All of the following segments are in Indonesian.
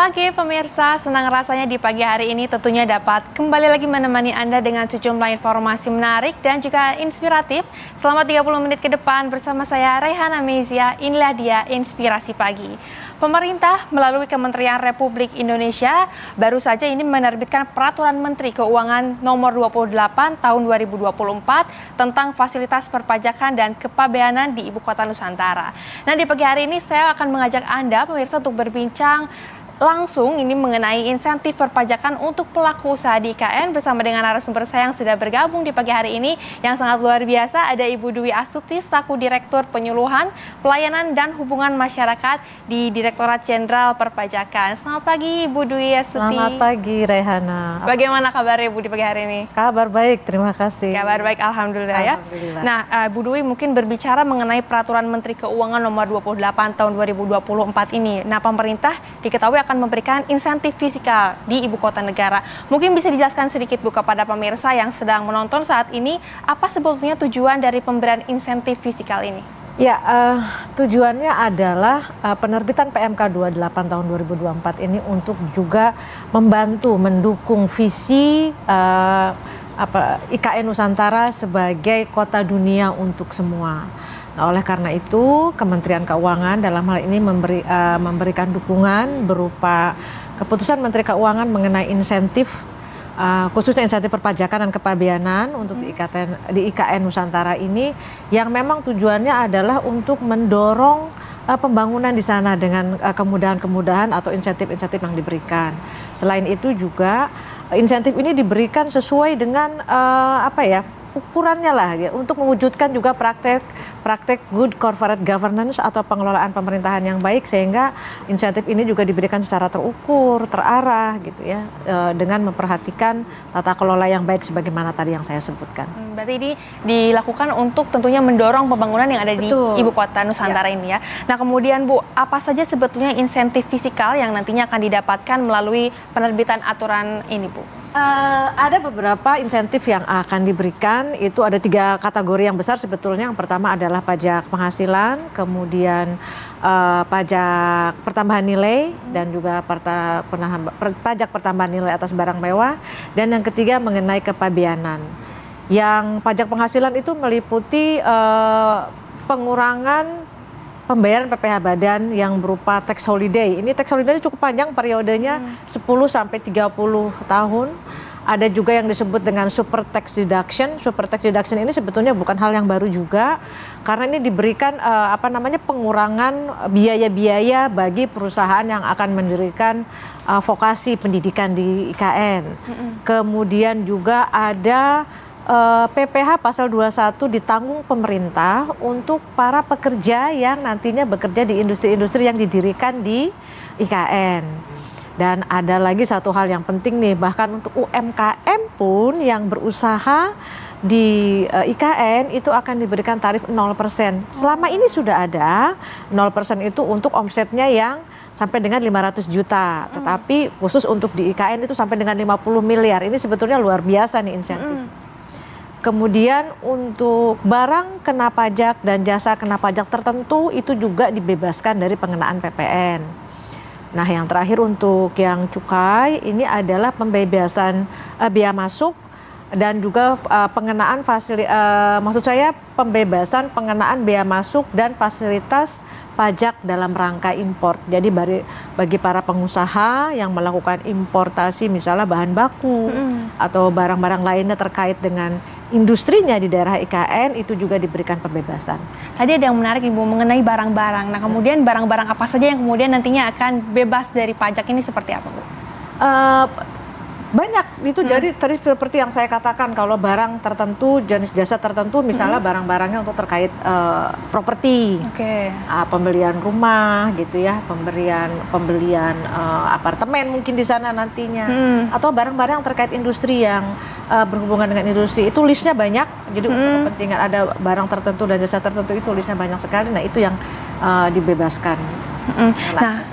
pagi pemirsa, senang rasanya di pagi hari ini tentunya dapat kembali lagi menemani Anda dengan sejumlah informasi menarik dan juga inspiratif selama 30 menit ke depan bersama saya Reihana Mezia. Inilah dia Inspirasi Pagi. Pemerintah melalui Kementerian Republik Indonesia baru saja ini menerbitkan Peraturan Menteri Keuangan Nomor 28 Tahun 2024 tentang fasilitas perpajakan dan kepabeanan di Ibu Kota Nusantara. Nah, di pagi hari ini saya akan mengajak Anda pemirsa untuk berbincang langsung ini mengenai insentif perpajakan untuk pelaku usaha di IKN bersama dengan narasumber saya yang sudah bergabung di pagi hari ini yang sangat luar biasa. Ada Ibu Dwi Astuti selaku Direktur Penyuluhan, Pelayanan dan Hubungan Masyarakat di Direktorat Jenderal Perpajakan. Selamat pagi Ibu Dwi Astuti. Selamat pagi Reihana. Bagaimana kabarnya Ibu di pagi hari ini? Kabar baik, terima kasih. Kabar baik, alhamdulillah ya. Alhamdulillah. Nah, Ibu Dwi mungkin berbicara mengenai Peraturan Menteri Keuangan Nomor 28 Tahun 2024 ini. Nah, pemerintah diketahui akan memberikan insentif fiskal di ibu kota negara. Mungkin bisa dijelaskan sedikit Bu kepada pemirsa yang sedang menonton saat ini, apa sebetulnya tujuan dari pemberian insentif fiskal ini? Ya, tujuannya adalah penerbitan PMK 28 tahun 2024 ini untuk juga membantu mendukung visi IKN Nusantara sebagai kota dunia untuk semua. Nah, oleh karena itu Kementerian Keuangan dalam hal ini memberikan dukungan berupa keputusan Menteri Keuangan mengenai insentif khususnya insentif perpajakan dan kepabeanan untuk di IKN Nusantara ini yang memang tujuannya adalah untuk mendorong pembangunan di sana dengan kemudahan-kemudahan atau insentif-insentif yang diberikan. Selain itu juga insentif ini diberikan sesuai dengan ukurannya lah ya, untuk mewujudkan juga praktek good corporate governance atau pengelolaan pemerintahan yang baik, sehingga insentif ini juga diberikan secara terukur, terarah gitu ya, dengan memperhatikan tata kelola yang baik sebagaimana tadi yang saya sebutkan. Berarti ini dilakukan untuk tentunya mendorong pembangunan yang ada di Ibu Kota Nusantara ini ya. Nah, kemudian Bu, apa saja sebetulnya insentif fiskal yang nantinya akan didapatkan melalui penerbitan aturan ini Bu? Ada beberapa insentif yang akan diberikan, itu ada 3 kategori yang besar sebetulnya. Yang pertama adalah pajak penghasilan, kemudian pajak pertambahan nilai, dan juga pajak pertambahan nilai atas barang mewah, dan yang ketiga mengenai kepabeanan. Yang pajak penghasilan itu meliputi pengurangan pembayaran PPh badan yang berupa tax holiday. Ini tax holiday cukup panjang periodenya, 10 sampai 30 tahun. Ada juga yang disebut dengan super tax deduction. Super tax deduction ini sebetulnya bukan hal yang baru juga, karena ini diberikan pengurangan biaya-biaya bagi perusahaan yang akan mendirikan vokasi pendidikan di IKN. Kemudian juga ada PPh pasal 21 ditanggung pemerintah untuk para pekerja yang nantinya bekerja di industri-industri yang didirikan di IKN. Dan ada lagi satu hal yang penting nih, bahkan untuk UMKM pun yang berusaha di IKN itu akan diberikan tarif 0%. Selama ini sudah ada 0% itu untuk omsetnya yang sampai dengan 500 juta. Tetapi khusus untuk di IKN itu sampai dengan 50 miliar. Ini sebetulnya luar biasa nih insentif. Kemudian untuk barang kena pajak dan jasa kena pajak tertentu itu juga dibebaskan dari pengenaan PPN. Nah, yang terakhir untuk yang cukai ini adalah pembebasan bea masuk dan juga pengenaan pembebasan pengenaan bea masuk dan fasilitas pajak dalam rangka impor. Jadi bagi para pengusaha yang melakukan importasi misalnya bahan baku atau barang-barang lainnya terkait dengan industrinya di daerah IKN itu juga diberikan pembebasan. Tadi ada yang menarik Ibu mengenai barang-barang. Nah, kemudian barang-barang apa saja yang kemudian nantinya akan bebas dari pajak ini seperti apa Bu? Banyak itu. Jadi tadi seperti yang saya katakan, kalau barang tertentu, jenis jasa tertentu, misalnya barang-barangnya untuk terkait properti, pembelian rumah gitu ya, pembelian apartemen mungkin di sana nantinya, atau barang-barang yang terkait industri yang berhubungan dengan industri, itu listnya banyak. Jadi untuk kepentingan ada barang tertentu dan jasa tertentu itu listnya banyak sekali. Nah, itu yang dibebaskan. Nah,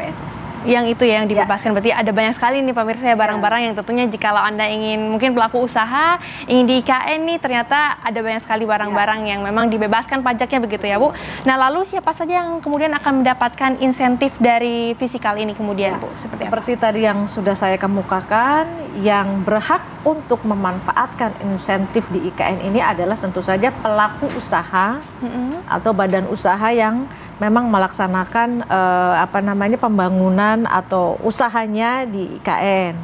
yang itu ya yang dibebaskan. Berarti ada banyak sekali nih pemirsa ya barang-barang yang tentunya jikalau Anda ingin mungkin pelaku usaha ingin di IKN nih ternyata ada banyak sekali barang-barang yang memang dibebaskan pajaknya begitu ya Bu. Nah lalu siapa saja yang kemudian akan mendapatkan insentif dari fisikal ini kemudian Bu? Seperti tadi yang sudah saya kemukakan, yang berhak untuk memanfaatkan insentif di IKN ini adalah tentu saja pelaku usaha atau badan usaha yang memang melaksanakan pembangunan atau usahanya di IKN.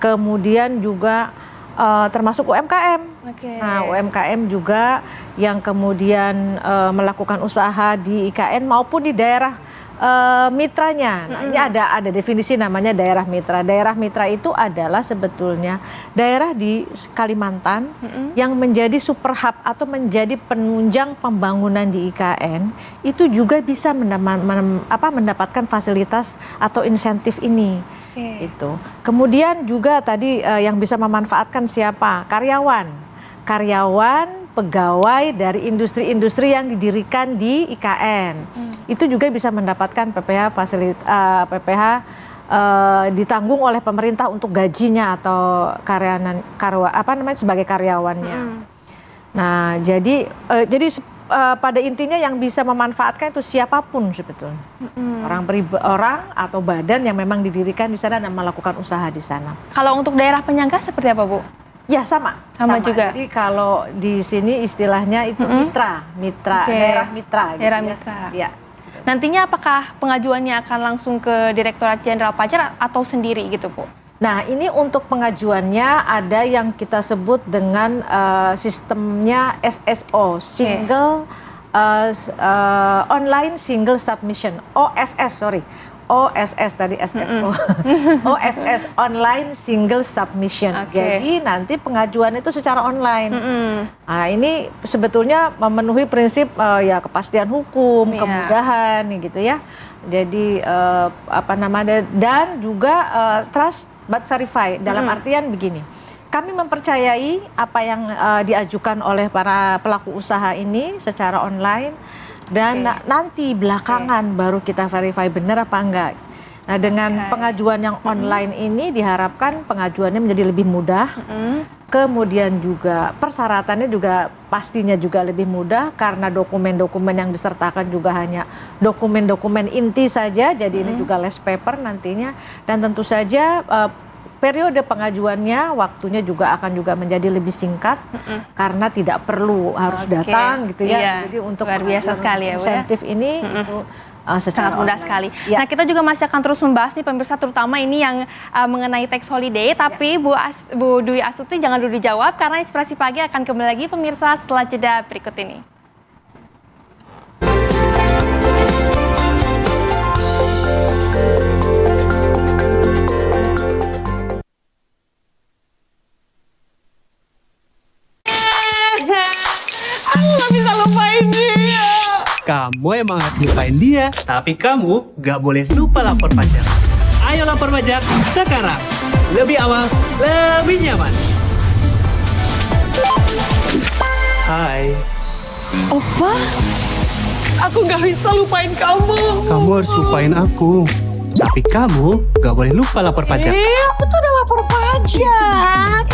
Kemudian juga termasuk UMKM. Nah, UMKM juga yang kemudian melakukan usaha di IKN maupun di daerah mitranya. Nah, ini ada definisi namanya daerah mitra. Daerah mitra itu adalah sebetulnya daerah di Kalimantan yang menjadi super hub atau menjadi penunjang pembangunan di IKN, itu juga bisa mendapatkan fasilitas atau insentif ini. Itu. Kemudian juga tadi yang bisa memanfaatkan siapa? Karyawan, pegawai dari industri-industri yang didirikan di IKN. Itu juga bisa mendapatkan PPH ditanggung oleh pemerintah untuk gajinya atau sebagai karyawannya. Nah, jadi pada intinya yang bisa memanfaatkan itu siapapun sebetulnya. Orang atau badan yang memang didirikan di sana dan melakukan usaha di sana. Kalau untuk daerah penyangga seperti apa Bu? Ya sama juga. Jadi kalau di sini istilahnya itu daerah mitra. Daerah mitra. Ya. Nantinya apakah pengajuannya akan langsung ke Direktorat Jenderal Pajak atau sendiri gitu Bu? Nah ini untuk pengajuannya ada yang kita sebut dengan sistemnya SSO, Online Single Submission, OSS tadi SSO. OSS, Online Single Submission. Jadi nanti pengajuan itu secara online. Nah ini sebetulnya memenuhi prinsip kepastian hukum, kemudahan gitu ya. Jadi dan juga trust but verify. Dalam artian begini, kami mempercayai apa yang diajukan oleh para pelaku usaha ini secara online. Dan nanti belakangan baru kita verify benar apa enggak. Nah dengan pengajuan yang online ini diharapkan pengajuannya menjadi lebih mudah. Kemudian juga persyaratannya juga pastinya juga lebih mudah karena dokumen-dokumen yang disertakan juga hanya dokumen-dokumen inti saja. Jadi ini juga less paper nantinya. Dan tentu saja periode pengajuannya waktunya juga akan menjadi lebih singkat karena tidak perlu harus datang gitu ya. Iya, jadi untuk luar biasa sekali ya, insentif ini itu sangat mudah sekali. Nah kita juga masih akan terus membahas nih pemirsa terutama ini yang mengenai tax holiday. Tapi Bu Dwi Astuti jangan dulu dijawab karena Inspirasi Pagi akan kembali lagi pemirsa setelah jeda berikut ini. Aku gak bisa lupain dia. Kamu emang harus lupain dia, tapi kamu gak boleh lupa lapor pajak. Ayo lapor pajak sekarang. Lebih awal, lebih nyaman. Hai. Opa, aku gak bisa lupain kamu. Kamu harus lupain aku. Tapi kamu gak boleh lupa lapor pajak. Aku tuh udah lapor pajak.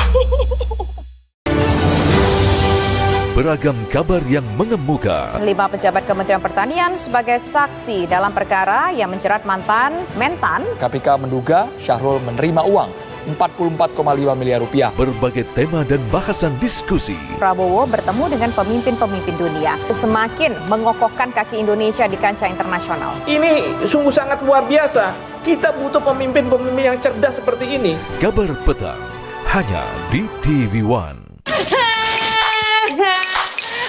Beragam kabar yang mengemuka. 5 pejabat Kementerian Pertanian sebagai saksi dalam perkara yang menjerat mantan Mentan. KPK menduga Syahrul menerima uang 44,5 miliar rupiah. Berbagai tema dan bahasan diskusi. Prabowo bertemu dengan pemimpin-pemimpin dunia. Semakin mengokohkan kaki Indonesia di kancah internasional. Ini sungguh sangat luar biasa. Kita butuh pemimpin-pemimpin yang cerdas seperti ini. Kabar petang hanya di TV One.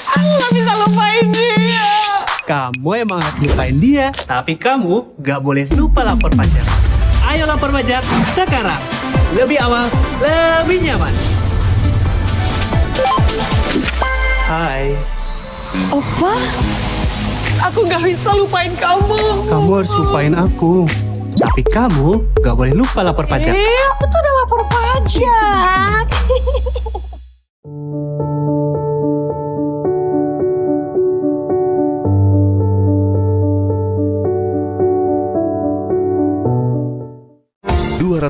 Aku gak bisa lupain dia. Kamu emang harus lupain dia, tapi kamu gak boleh lupa lapor pajak. Ayo lapor pajak sekarang. Lebih awal, lebih nyaman. Hai. Opa, aku gak bisa lupain kamu. Kamu harus lupain aku. Tapi kamu gak boleh lupa lapor pajak. Aku tuh udah lapor pajak.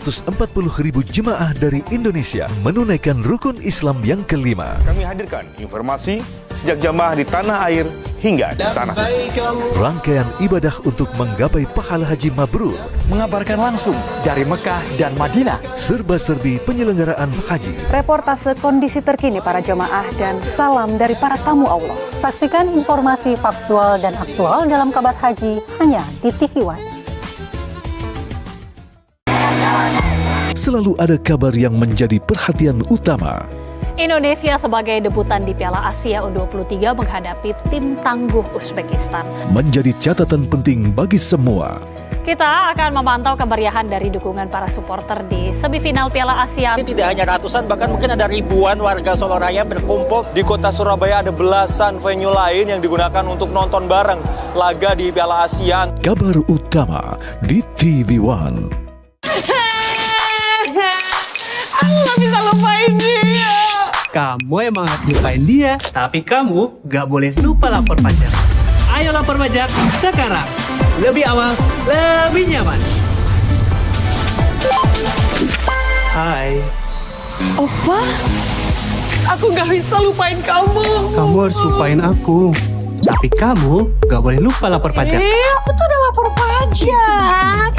140.000 jemaah dari Indonesia menunaikan rukun Islam yang kelima. Kami hadirkan informasi sejak jamaah di tanah air hingga di tanah suci. Rangkaian ibadah untuk menggapai pahala haji mabrur. Mengabarkan langsung dari Mekah dan Madinah. Serba-serbi penyelenggaraan haji. Reportase kondisi terkini para jemaah dan salam dari para tamu Allah. Saksikan informasi faktual dan aktual dalam kabar haji hanya di TV One. Selalu ada kabar yang menjadi perhatian utama. Indonesia sebagai debutan di Piala Asia U23 menghadapi tim tangguh Uzbekistan. Menjadi catatan penting bagi semua. Kita akan memantau kemeriahan dari dukungan para supporter di semifinal Piala Asia. Ini tidak hanya ratusan, bahkan mungkin ada ribuan warga Soloraya berkumpul. Di kota Surabaya ada belasan venue lain yang digunakan untuk nonton bareng laga di Piala Asia. Kabar utama di TV One. Aku gak bisa lupain dia. Kamu emang harus lupain dia, tapi kamu gak boleh lupa lapor pajak. Ayo lapor pajak sekarang. Lebih awal, lebih nyaman. Hai. Opa, aku gak bisa lupain kamu. Kamu harus lupain aku. Tapi kamu gak boleh lupa lapor pajak. Aku tuh udah lapor pajak.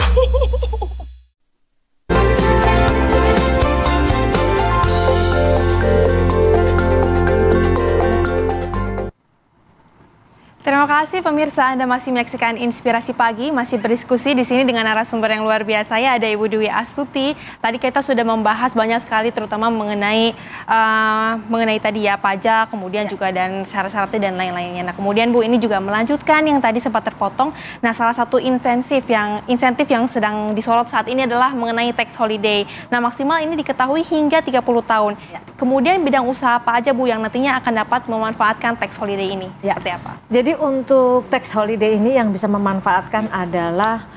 Terima kasih pemirsa, Anda masih menyaksikan Inspirasi Pagi, masih berdiskusi di sini dengan narasumber yang luar biasa ya, ada Ibu Dwi Astuti. Tadi kita sudah membahas banyak sekali, terutama mengenai tadi ya pajak, kemudian juga dan syarat-syaratnya dan lain-lainnya. Nah kemudian Bu ini juga melanjutkan yang tadi sempat terpotong. Nah salah satu insentif yang sedang disorot saat ini adalah mengenai tax holiday. Nah maksimal ini diketahui hingga 30 tahun. Kemudian bidang usaha apa aja Bu yang nantinya akan dapat memanfaatkan tax holiday ini? Seperti apa? Jadi untuk tax holiday ini yang bisa memanfaatkan adalah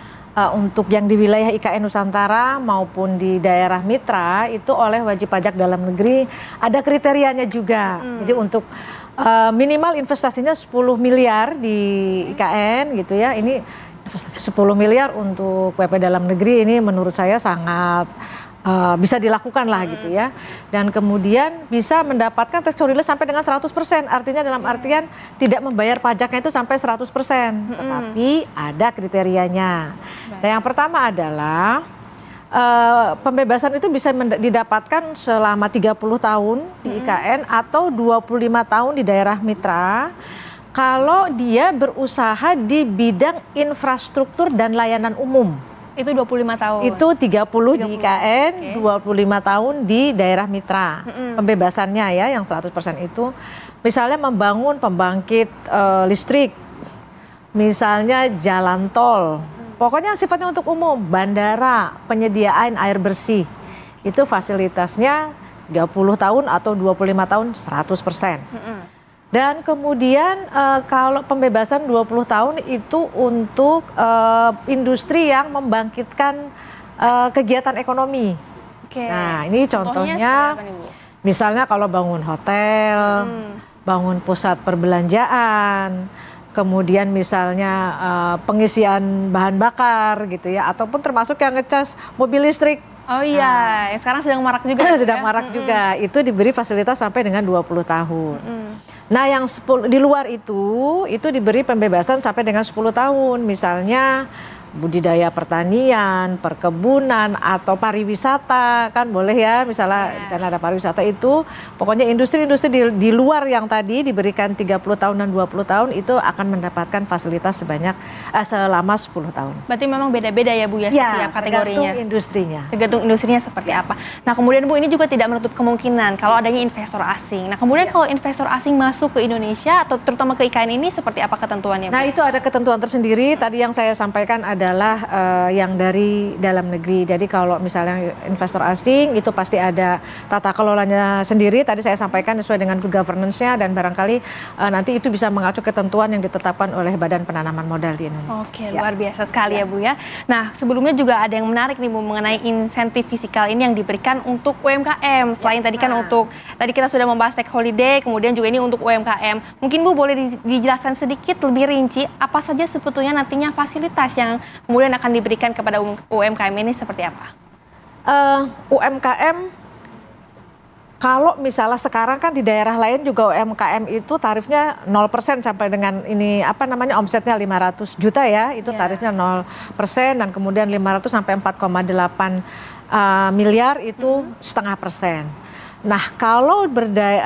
untuk yang di wilayah IKN Nusantara maupun di daerah mitra itu oleh wajib pajak dalam negeri ada kriterianya juga. Jadi untuk minimal investasinya 10 miliar di IKN gitu ya. Ini investasi 10 miliar untuk WP dalam negeri ini menurut saya sangat bisa dilakukan lah gitu ya. Dan kemudian bisa mendapatkan tax holiday sampai dengan 100%. Artinya dalam artian tidak membayar pajaknya itu sampai 100%. Tetapi ada kriterianya. Nah yang pertama adalah pembebasan itu bisa didapatkan selama 30 tahun di IKN atau 25 tahun di daerah mitra. Kalau dia berusaha di bidang infrastruktur dan layanan umum. Itu 25 tahun. Itu 30 di IKN, 25 tahun di daerah mitra. Pembebasannya ya yang 100% itu misalnya membangun pembangkit listrik. Misalnya jalan tol. Pokoknya sifatnya untuk umum, bandara, penyediaan air bersih. Itu fasilitasnya 30 tahun atau 25 tahun 100%. Dan kemudian kalau pembebasan 20 tahun itu untuk industri yang membangkitkan kegiatan ekonomi. Nah ini contohnya misalnya kalau bangun hotel, bangun pusat perbelanjaan, kemudian misalnya pengisian bahan bakar gitu ya, ataupun termasuk yang ngecas mobil listrik. Oh iya, sekarang sedang marak juga. Sedang marak juga, itu diberi fasilitas sampai dengan 20 tahun. Nah yang di luar itu diberi pembebasan sampai dengan 10 tahun. Misalnya budidaya pertanian, perkebunan, atau pariwisata, kan boleh ya, misalnya di sana ada pariwisata itu, pokoknya industri-industri di luar yang tadi diberikan 30 tahun dan 20 tahun itu akan mendapatkan fasilitas selama 10 tahun. Berarti memang beda-beda ya Bu ya setiap kategorinya? Tergantung industrinya seperti apa. Nah kemudian Bu ini juga tidak menutup kemungkinan kalau adanya investor asing. Nah kemudian kalau investor asing masuk ke Indonesia atau terutama ke IKN ini seperti apa ketentuannya Bu? Nah itu ada ketentuan tersendiri, tadi yang saya sampaikan adalah yang dari dalam negeri. Jadi kalau misalnya investor asing itu pasti ada tata kelolanya sendiri. Tadi saya sampaikan sesuai dengan good governance-nya dan barangkali nanti itu bisa mengacu ketentuan yang ditetapkan oleh Badan Penanaman Modal di Indonesia. Oke, luar biasa sekali ya Bu ya. Nah sebelumnya juga ada yang menarik nih Bu mengenai insentif fiskal ini yang diberikan untuk UMKM. Selain tadi kan tadi kita sudah membahas tax holiday, kemudian juga ini untuk UMKM. Mungkin Bu boleh dijelaskan sedikit lebih rinci apa saja sebetulnya nantinya fasilitas yang kemudian akan diberikan kepada UMKM ini seperti apa? UMKM, kalau misalnya sekarang kan di daerah lain juga UMKM itu tarifnya 0% sampai dengan ini omsetnya 500 juta ya, itu tarifnya 0% dan kemudian 500 sampai 4,8 miliar itu 0,5%. Nah, kalau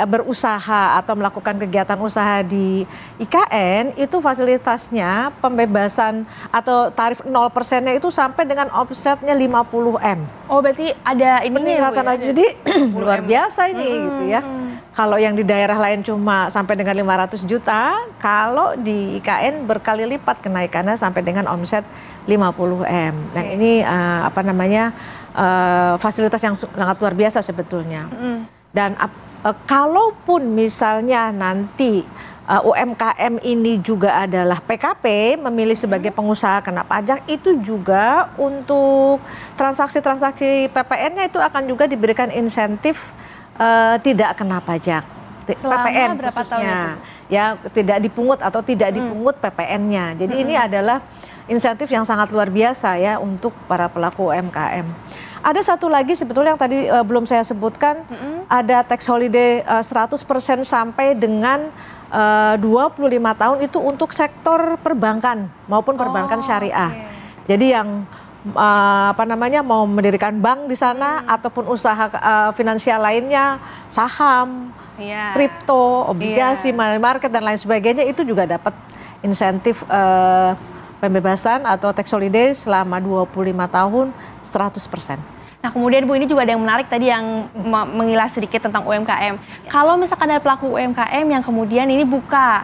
berusaha atau melakukan kegiatan usaha di IKN, itu fasilitasnya pembebasan atau tarif 0%-nya itu sampai dengan omsetnya 50M. Oh, berarti ada ini peningkatan aja, jadi luar biasa ini gitu ya. Kalau yang di daerah lain cuma sampai dengan 500 juta, kalau di IKN berkali lipat kenaikannya sampai dengan omset 50M. Dan ini fasilitas yang sangat luar biasa sebetulnya. Dan kalaupun misalnya nanti UMKM ini juga adalah PKP, memilih sebagai pengusaha kena pajak, itu juga untuk transaksi-transaksi PPN-nya itu akan juga diberikan insentif tidak kena pajak. Selama PPN berapa khususnya, tahun itu? ya tidak dipungut atau tidak dipungut PPN-nya. Jadi ini adalah insentif yang sangat luar biasa ya untuk para pelaku UMKM. Ada satu lagi sebetulnya yang tadi belum saya sebutkan, ada tax holiday 100% sampai dengan 25 tahun itu untuk sektor perbankan maupun perbankan syariah. Jadi yang mau mendirikan bank di sana ataupun usaha finansial lainnya, saham, kripto, obligasi, money market dan lain sebagainya, itu juga dapat insentif pembebasan atau tax holiday selama 25 tahun 100%. Nah, kemudian Bu, ini juga ada yang menarik tadi yang mengilas sedikit tentang UMKM. Kalau misalkan ada pelaku UMKM yang kemudian ini buka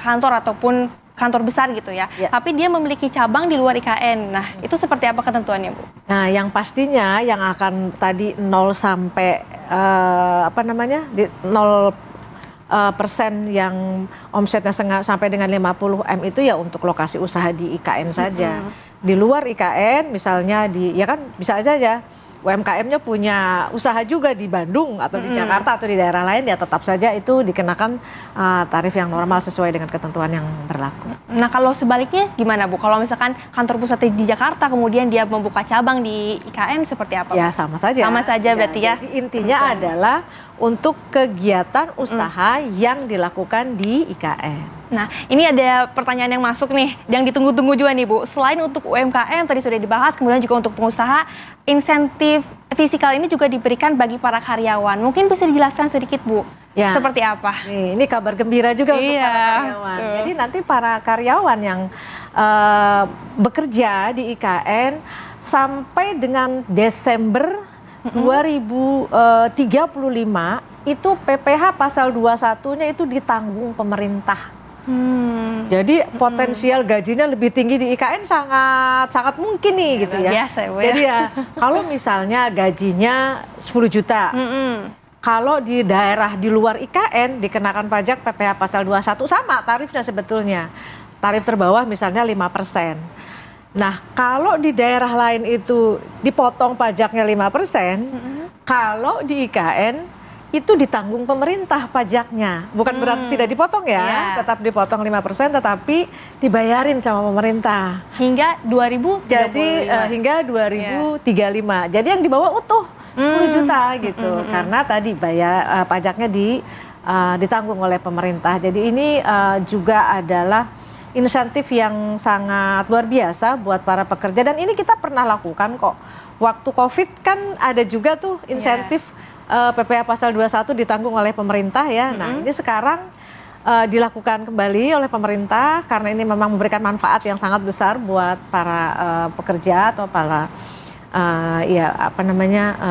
kantor ataupun kantor besar gitu ya, tapi dia memiliki cabang di luar IKN. Nah, itu seperti apa ketentuannya, Bu? Nah, yang pastinya yang akan tadi 0 sampai di 0% yang omsetnya sampai dengan 50M itu ya untuk lokasi usaha di IKN saja. Di luar IKN misalnya bisa saja UMKM-nya punya usaha juga di Bandung atau di Jakarta atau di daerah lain, ya tetap saja itu dikenakan tarif yang normal sesuai dengan ketentuan yang berlaku. Nah, kalau sebaliknya gimana, Bu? Kalau misalkan kantor pusat di Jakarta kemudian dia membuka cabang di IKN seperti apa, Bu? Ya sama saja. Sama saja berarti ya. Jadi intinya adalah untuk kegiatan usaha yang dilakukan di IKN. Nah, ini ada pertanyaan yang masuk nih, yang ditunggu-tunggu juga nih, Bu. Selain untuk UMKM tadi sudah dibahas, kemudian juga untuk pengusaha, insentif fiskal ini juga diberikan bagi para karyawan. Mungkin bisa dijelaskan sedikit, Bu, seperti apa? Ini kabar gembira juga untuk para karyawan. Jadi nanti para karyawan yang bekerja di IKN sampai dengan Desember 2035 itu PPh pasal 21-nya itu ditanggung pemerintah. Jadi potensial gajinya lebih tinggi di IKN sangat mungkin nih gitu ya. Biasa, Bu, ya. Jadi ya kalau misalnya gajinya 10 juta, kalau di daerah di luar IKN dikenakan pajak PPh pasal 21 sama tarifnya sebetulnya. Tarif terbawah misalnya 5%. Nah, kalau di daerah lain itu dipotong pajaknya 5%, kalau di IKN itu ditanggung pemerintah pajaknya. Bukan berarti tidak dipotong ya, tetap dipotong 5%, tetapi dibayarin sama pemerintah. Hingga 2035. Jadi hingga 2035. Jadi yang dibawa utuh 10 juta gitu. Karena tadi pajaknya ditanggung oleh pemerintah. Jadi ini juga adalah insentif yang sangat luar biasa buat para pekerja. Dan ini kita pernah lakukan kok. Waktu COVID kan ada juga tuh insentif PPh pasal 21 ditanggung oleh pemerintah ya. Nah, ini sekarang dilakukan kembali oleh pemerintah karena ini memang memberikan manfaat yang sangat besar buat para pekerja atau para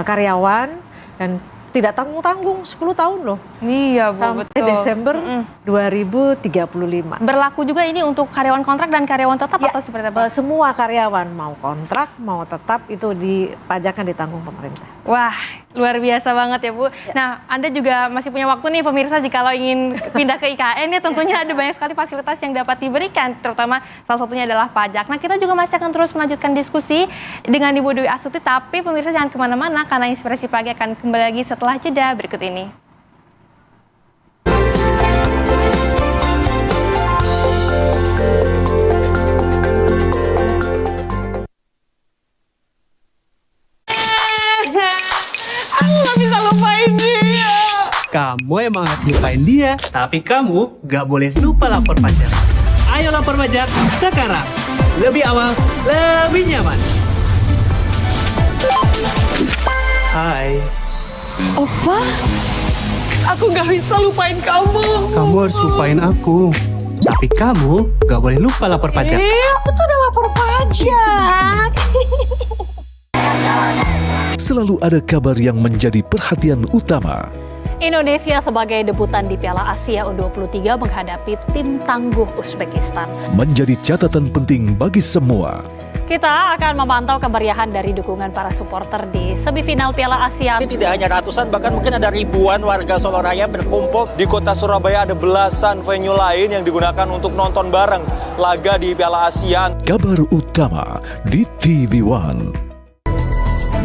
karyawan, dan tidak tanggung-tanggung 10 tahun loh. Iya, Bu, sampai betul. Desember 2035. Berlaku juga ini untuk karyawan kontrak dan karyawan tetap atau seperti apa? Semua karyawan mau kontrak mau tetap itu pajaknya ditanggung pemerintah. Wah, luar biasa banget ya, Bu. Nah, Anda juga masih punya waktu nih pemirsa jika ingin pindah ke IKN ya, tentunya ada banyak sekali fasilitas yang dapat diberikan, terutama salah satunya adalah pajak. Nah, kita juga masih akan terus melanjutkan diskusi dengan Ibu Dewi Astuti, tapi pemirsa jangan kemana-mana karena Inspirasi Pagi akan kembali lagi setelah jeda berikut ini. Kamu emang harus lupain dia, tapi kamu gak boleh lupa lapor pajak. Ayo lapor pajak sekarang. Lebih awal, lebih nyaman. Hai. Opa, aku gak bisa lupain kamu. Kamu harus lupain aku. Tapi kamu gak boleh lupa lapor pajak. Aku tuh udah lapor pajak. Selalu ada kabar yang menjadi perhatian utama. Indonesia sebagai debutan di Piala Asia U23 menghadapi tim tangguh Uzbekistan. Menjadi catatan penting bagi semua. Kita akan memantau kemeriahan dari dukungan para supporter di semifinal Piala Asia. Ini tidak hanya ratusan, bahkan mungkin ada ribuan warga Solo Raya berkumpul. Di kota Surabaya ada belasan venue lain yang digunakan untuk nonton bareng laga di Piala Asia. Kabar utama di TV One.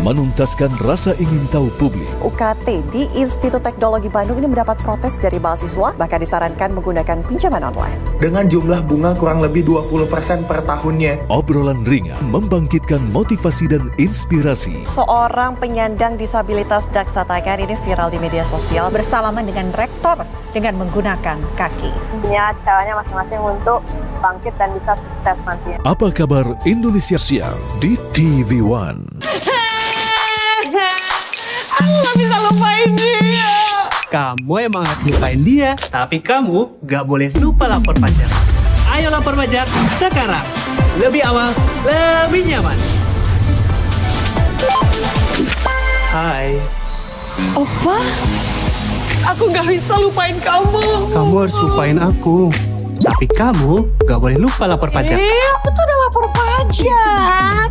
Menuntaskan rasa ingin tahu publik. UKT di Institut Teknologi Bandung ini mendapat protes dari mahasiswa, bahkan disarankan menggunakan pinjaman online. Dengan jumlah bunga kurang lebih 20% per tahunnya. Obrolan ringan membangkitkan motivasi dan inspirasi. Seorang penyandang disabilitas Daksatakan ini viral di media sosial Bersalaman dengan rektor dengan menggunakan kaki. Ya, caranya masing-masing untuk bangkit dan bisa sukses nantinya. Apa kabar Indonesia Siang di TV One? Aku gak bisa lupain dia. Kamu emang harus lupain dia, tapi kamu gak boleh lupa lapor pajak. Ayo lapor pajak sekarang. Lebih awal, lebih nyaman. Hai. Opa, aku gak bisa lupain kamu. Kamu harus lupain aku. Tapi kamu gak boleh lupa lapor pajak. Aku tuh udah lapor pajak.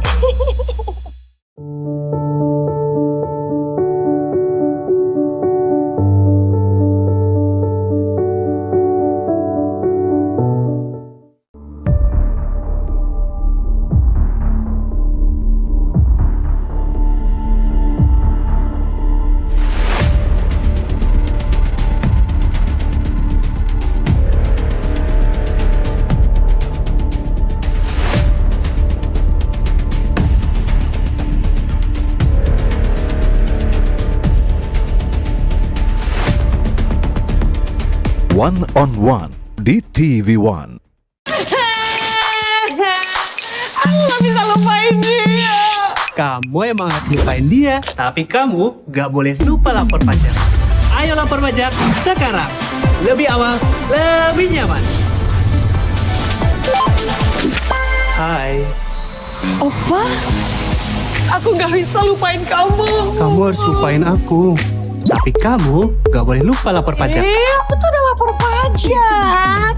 One on One di TV One. Aku gak bisa lupain dia. Kamu emang harus lupain dia, tapi kamu gak boleh lupa lapor pajak. Ayo lapor pajak sekarang. Lebih awal, lebih nyaman. Hai. Opa, aku gak bisa lupain kamu. Kamu harus lupain aku. Tapi kamu gak boleh lupa lapor pajak. Aku tuh udah lapor pajak.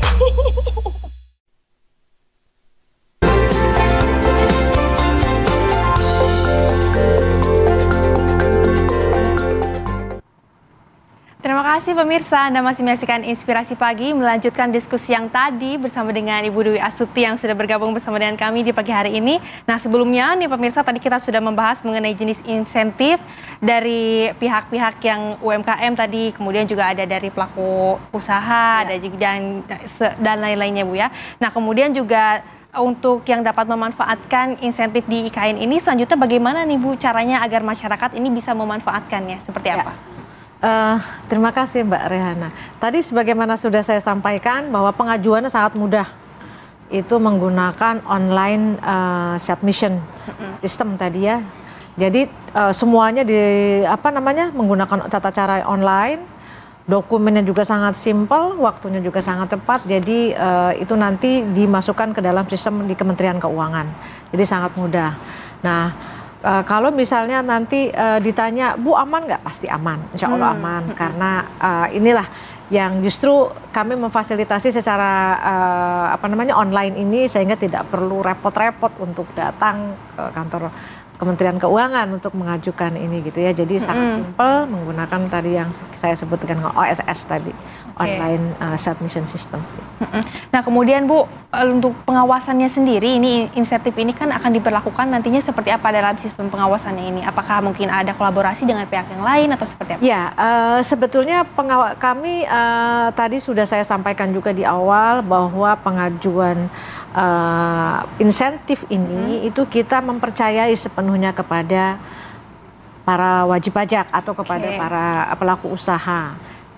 Terima kasih pemirsa, Anda masih menyaksikan Inspirasi Pagi, melanjutkan diskusi yang tadi bersama dengan Ibu Dwi Astuti yang sudah bergabung bersama dengan kami di pagi hari ini. Nah sebelumnya nih pemirsa, tadi kita sudah membahas mengenai jenis insentif dari pihak-pihak yang UMKM tadi, kemudian juga ada dari pelaku usaha dan lain-lainnya Bu ya. Nah kemudian juga untuk yang dapat memanfaatkan insentif di IKN ini, selanjutnya bagaimana nih Bu caranya agar masyarakat ini bisa memanfaatkannya, seperti apa? Terima kasih Mbak Rehana. Tadi sebagaimana sudah saya sampaikan bahwa pengajuannya sangat mudah. Itu menggunakan online submission system tadi ya. Jadi semuanya menggunakan tata cara online. Dokumennya juga sangat simpel, waktunya juga sangat tepat. Jadi itu nanti dimasukkan ke dalam sistem di Kementerian Keuangan. Jadi sangat mudah. Nah, kalau misalnya nanti ditanya, Bu aman nggak? Pasti aman, insya Allah aman. Karena inilah yang justru kami memfasilitasi secara online ini, sehingga tidak perlu repot-repot untuk datang ke kantor Kementerian Keuangan untuk mengajukan ini gitu ya. Jadi sangat simpel menggunakan tadi yang saya sebut dengan OSS tadi, online submission system. Nah kemudian Bu, untuk pengawasannya sendiri, ini insentif ini kan akan diberlakukan nantinya seperti apa dalam sistem pengawasannya ini? Apakah mungkin ada kolaborasi dengan pihak yang lain atau seperti apa? Ya, sebetulnya kami tadi sudah saya sampaikan juga di awal bahwa pengajuan insentif ini itu kita mempercayai sepenuhnya kepada para wajib pajak atau kepada para pelaku usaha.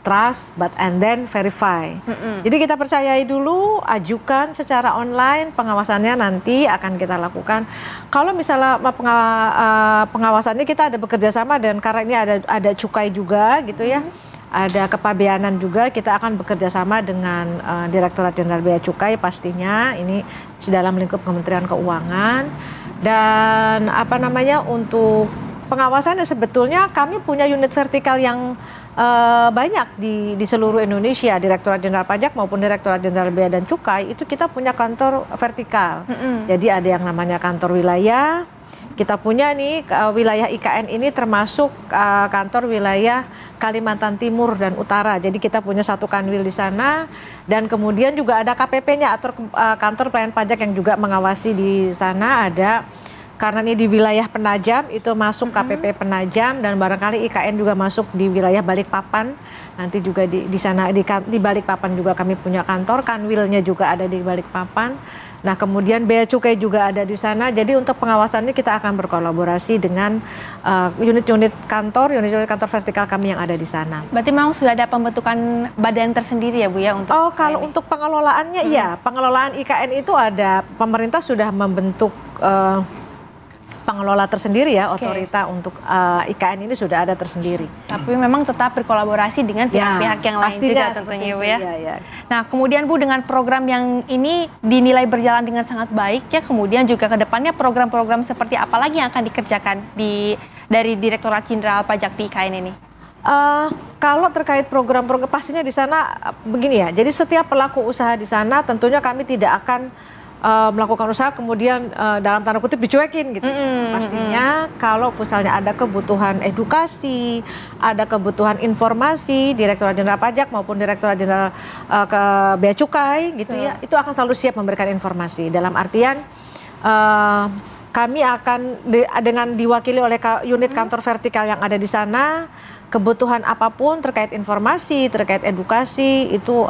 trust, but and then verify. Jadi kita percayai dulu, ajukan secara online, pengawasannya nanti akan kita lakukan. Kalau misalnya pengawasannya kita ada bekerja sama dan karena ini ada cukai juga gitu ya. Ada kepabeanan juga, kita akan bekerja sama dengan Direktorat Jenderal Bea Cukai pastinya, ini dalam lingkup Kementerian Keuangan. Dan untuk pengawasannya sebetulnya kami punya unit vertikal yang banyak di seluruh Indonesia, Direktorat Jenderal Pajak maupun Direktorat Jenderal Bea dan Cukai, itu kita punya kantor vertikal. Jadi ada yang namanya kantor wilayah. Kita punya nih wilayah IKN ini termasuk kantor wilayah Kalimantan Timur dan Utara. Jadi kita punya satu kanwil di sana dan kemudian juga ada KPP-nya atau kantor pelayanan pajak yang juga mengawasi di sana ada. Karena ini di wilayah Penajam itu masuk KPP Penajam dan barangkali IKN juga masuk di wilayah Balikpapan. Nanti juga di sana di Balikpapan juga kami punya kantor, kanwilnya juga ada di Balikpapan. Nah, kemudian Bea Cukai juga ada di sana. Jadi untuk pengawasannya kita akan berkolaborasi dengan unit-unit kantor vertikal kami yang ada di sana. Berarti memang sudah ada pembentukan badan tersendiri ya Bu ya untuk kalau untuk pengelolaannya iya, pengelolaan IKN itu ada, pemerintah sudah membentuk pengelola tersendiri ya, otorita untuk IKN ini sudah ada tersendiri. Tapi memang tetap berkolaborasi dengan pihak-pihak yang lain juga tentunya Bu ya. Nah kemudian Bu, dengan program yang ini dinilai berjalan dengan sangat baik ya, kemudian juga ke depannya program-program seperti apa lagi yang akan dikerjakan dari Direktorat Jenderal Pajak di IKN ini? Kalau terkait program-program pastinya di sana begini ya, jadi setiap pelaku usaha di sana tentunya kami tidak akan melakukan usaha kemudian dalam tanda kutip dicuekin gitu. Pastinya kalau misalnya ada kebutuhan edukasi, ada kebutuhan informasi, Direktorat Jenderal Pajak maupun Direktorat Jenderal Bea Cukai gitu ya, itu akan selalu siap memberikan informasi. Dalam artian kami akan dengan diwakili oleh unit kantor vertikal yang ada di sana, kebutuhan apapun terkait informasi, terkait edukasi itu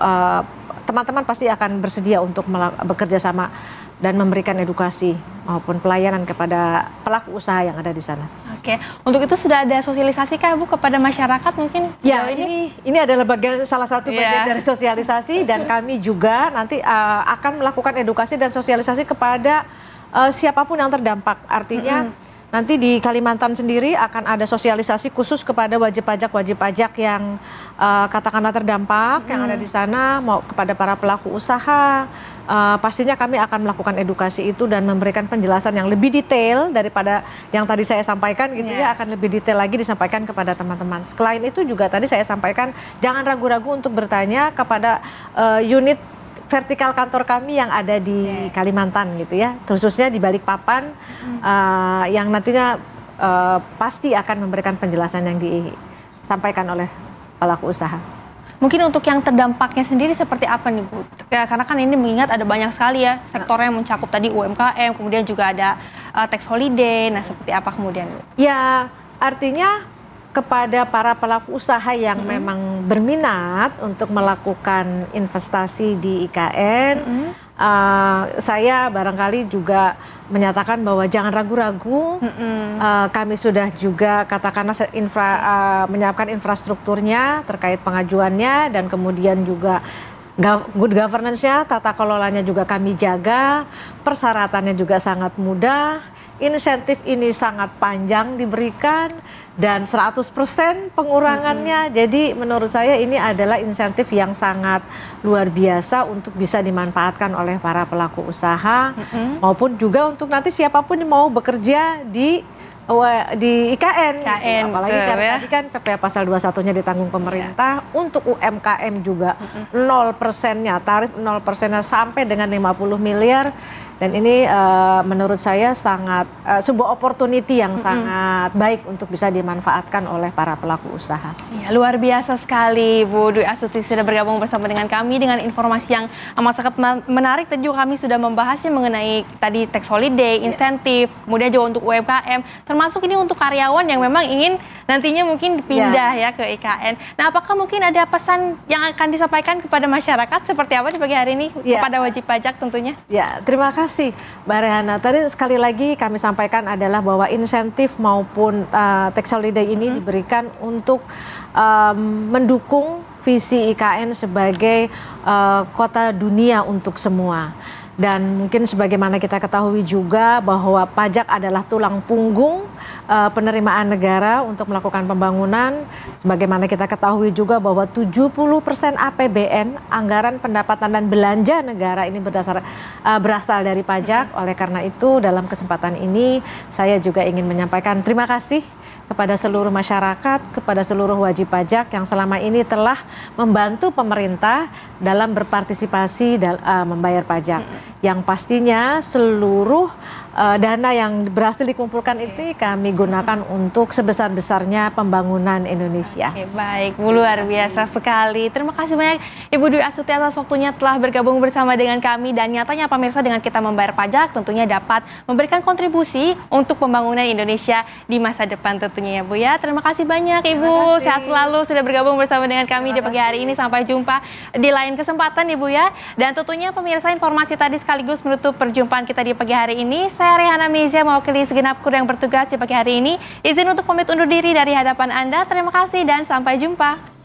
teman-teman pasti akan bersedia untuk bekerja sama dan memberikan edukasi maupun pelayanan kepada pelaku usaha yang ada di sana. Oke, untuk itu sudah ada sosialisasi kah Bu kepada masyarakat mungkin? Ya, ini adalah salah satu bagian dari sosialisasi dan kami juga nanti akan melakukan edukasi dan sosialisasi kepada siapapun yang terdampak. Artinya nanti di Kalimantan sendiri akan ada sosialisasi khusus kepada wajib pajak yang katakanlah terdampak yang ada di sana, mau kepada para pelaku usaha. Pastinya kami akan melakukan edukasi itu dan memberikan penjelasan yang lebih detail daripada yang tadi saya sampaikan gitu ya, akan lebih detail lagi disampaikan kepada teman-teman. Selain itu juga tadi saya sampaikan jangan ragu-ragu untuk bertanya kepada unit vertikal kantor kami yang ada di Kalimantan gitu ya, khususnya di Balikpapan yang nantinya pasti akan memberikan penjelasan yang disampaikan oleh pelaku usaha. Mungkin untuk yang terdampaknya sendiri seperti apa nih Bu? Ya, karena kan ini mengingat ada banyak sekali ya sektor yang mencakup tadi UMKM, kemudian juga ada tax holiday. Nah seperti apa kemudian Bu? Ya artinya kepada para pelaku usaha yang memang berminat untuk melakukan investasi di IKN, saya barangkali juga menyatakan bahwa jangan ragu-ragu. Kami sudah juga katakanlah menyiapkan infrastrukturnya terkait pengajuannya dan kemudian juga good governance-nya, tata kelolanya juga kami jaga, persyaratannya juga sangat mudah, insentif ini sangat panjang diberikan dan 100% pengurangannya. Jadi menurut saya ini adalah insentif yang sangat luar biasa untuk bisa dimanfaatkan oleh para pelaku usaha maupun juga untuk nanti siapapun yang mau bekerja di IKN gitu. Apalagi karena tadi kan PPh pasal 21-nya ditanggung pemerintah, untuk UMKM juga 0%-nya, tarif 0%-nya sampai dengan 50 miliar. Dan ini menurut saya sangat sebuah opportunity yang sangat baik untuk bisa dimanfaatkan oleh para pelaku usaha. Ya, luar biasa sekali Bu Dwi Astuti sudah bergabung bersama dengan kami dengan informasi yang amat sangat menarik. Dan juga kami sudah membahasnya mengenai tadi tax holiday, insentif, kemudian juga untuk UMKM, termasuk ini untuk karyawan yang memang ingin nantinya mungkin pindah ya ke IKN. Nah, apakah mungkin ada pesan yang akan disampaikan kepada masyarakat seperti apa di pagi hari ini kepada wajib pajak tentunya? Ya, terima kasih Mbak Rehana. Tadi sekali lagi kami sampaikan adalah bahwa insentif maupun tax holiday ini diberikan untuk mendukung visi IKN sebagai kota dunia untuk semua. Dan mungkin sebagaimana kita ketahui juga bahwa pajak adalah tulang punggung penerimaan negara untuk melakukan pembangunan. Sebagaimana kita ketahui juga bahwa 70% APBN, anggaran pendapatan dan belanja negara ini berasal dari pajak. Oleh karena itu dalam kesempatan ini saya juga ingin menyampaikan terima kasih kepada seluruh masyarakat, kepada seluruh wajib pajak yang selama ini telah membantu pemerintah dalam berpartisipasi membayar pajak. Yang pastinya seluruh dana yang berhasil dikumpulkan itu kami gunakan untuk sebesar-besarnya pembangunan Indonesia. Oke, baik, luar biasa sekali. Terima kasih banyak Ibu Dwi Astuti atas waktunya telah bergabung bersama dengan kami, dan nyatanya pemirsa dengan kita membayar pajak tentunya dapat memberikan kontribusi untuk pembangunan Indonesia di masa depan tentunya ya Bu ya. Terima kasih banyak Ibu, sehat selalu sudah bergabung bersama dengan kami di pagi hari ini. Sampai jumpa di lain kesempatan Ibu ya. Dan tentunya pemirsa, informasi tadi sekaligus menutup perjumpaan kita di pagi hari ini. Saya Rehana Mezia mewakili segenap kru yang bertugas di pagi hari ini. Izin untuk pamit undur diri dari hadapan Anda. Terima kasih dan sampai jumpa.